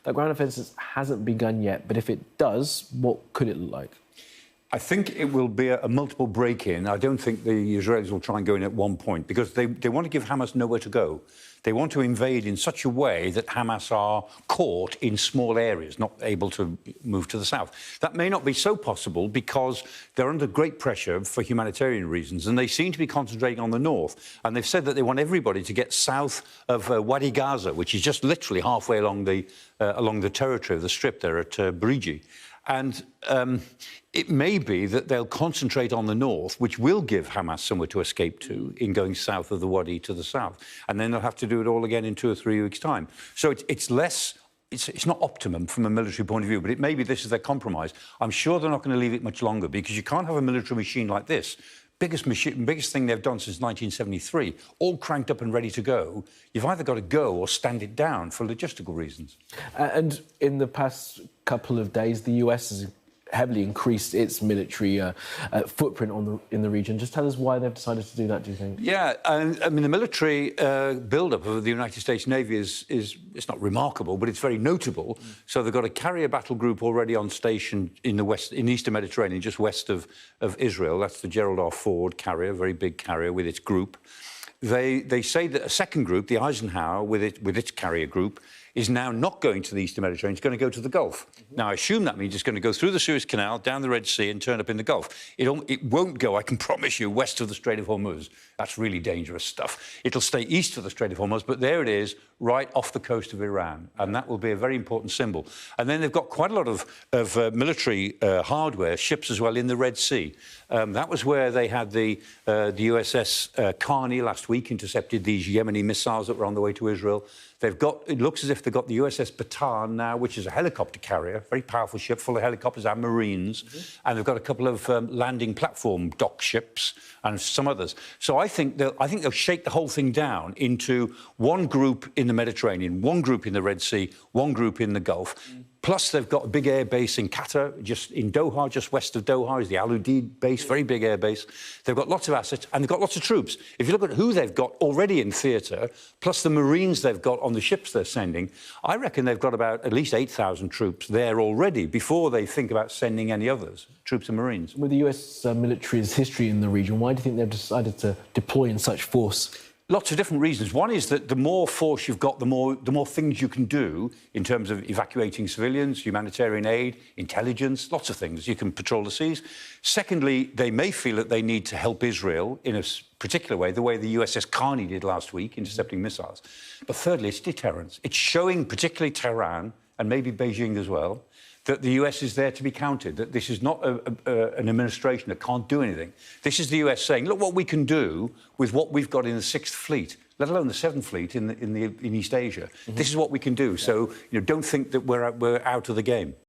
that ground offensive hasn't begun yet, but if it does, what could it look like? I think it will be a multiple break-in. I don't think the Israelis will try and go in at one point because they want to give Hamas nowhere to go. They want to invade in such a way that Hamas are caught in small areas, not able to move to the south. That may not be so possible because they're under great pressure for humanitarian reasons, and they seem to be concentrating on the north. And they've said that they want everybody to get south of Wadi Gaza, which is just literally halfway along the territory of the strip there at Briji. And it may be that they'll concentrate on the north, which will give Hamas somewhere to escape to in going south of the Wadi to the south. And then they'll have to do it all again in 2 or 3 weeks' time. So it's not optimum from a military point of view, but it may be this is their compromise. I'm sure they're not going to leave it much longer because you can't have a military machine like this. Biggest thing they've done since 1973, all cranked up and ready to go. You've either got to go or stand it down for logistical reasons. And in the past couple of days, the US has heavily increased its military footprint in the region. Just tell us why they've decided to do that, do you think? Yeah, and I mean, the military build-up of the United States Navy is it's not remarkable, but it's very notable. So they've got a carrier battle group already on station in the Eastern Mediterranean, just west of Israel. That's the Gerald R. Ford carrier, very big carrier with its group. They say that a second group, the Eisenhower, with its carrier group, is now not going to the Eastern Mediterranean, it's going to go to the Gulf. Now, I assume that means it's going to go through the Suez Canal, down the Red Sea and turn up in the Gulf. It won't go, I can promise you, west of the Strait of Hormuz. That's really dangerous stuff. It'll stay east of the Strait of Hormuz, but there it is, right off the coast of Iran. And that will be a very important symbol. And then they've got quite a lot of military hardware, ships as well, in the Red Sea. That was where they had the USS Carney last week, intercepted these Yemeni missiles that were on the way to Israel. It looks as if they've got the USS Bataan now, which is a helicopter carrier, very powerful ship full of helicopters and Marines. And they've got a couple of landing platform dock ships and some others. So I think they'll shake the whole thing down into one group in the Mediterranean, one group in the Red Sea, one group in the Gulf. Plus, they've got a big air base in Qatar, just in Doha, just west of Doha, is the Al Udeid base, very big air base. They've got lots of assets, and they've got lots of troops. If you look at who they've got already in theatre, plus the Marines they've got on the ships they're sending, I reckon they've got about at least 8,000 troops there already before they think about sending any others, troops and Marines. With the US military's history in the region, why do you think they've decided to deploy in such force? Lots of different reasons. One is that the more force you've got, the more things you can do in terms of evacuating civilians, humanitarian aid, intelligence, lots of things. You can patrol the seas. Secondly, they may feel that they need to help Israel in a particular way, the way the USS Carney did last week, intercepting missiles. But thirdly, it's deterrence. It's showing particularly Tehran, and maybe Beijing as well, that the US is there to be counted, that this is not an administration that can't do anything. This is the US saying, look what we can do with what we've got in the 6th Fleet, let alone the 7th Fleet in East Asia. This is what we can do. So, don't think that we're out of the game.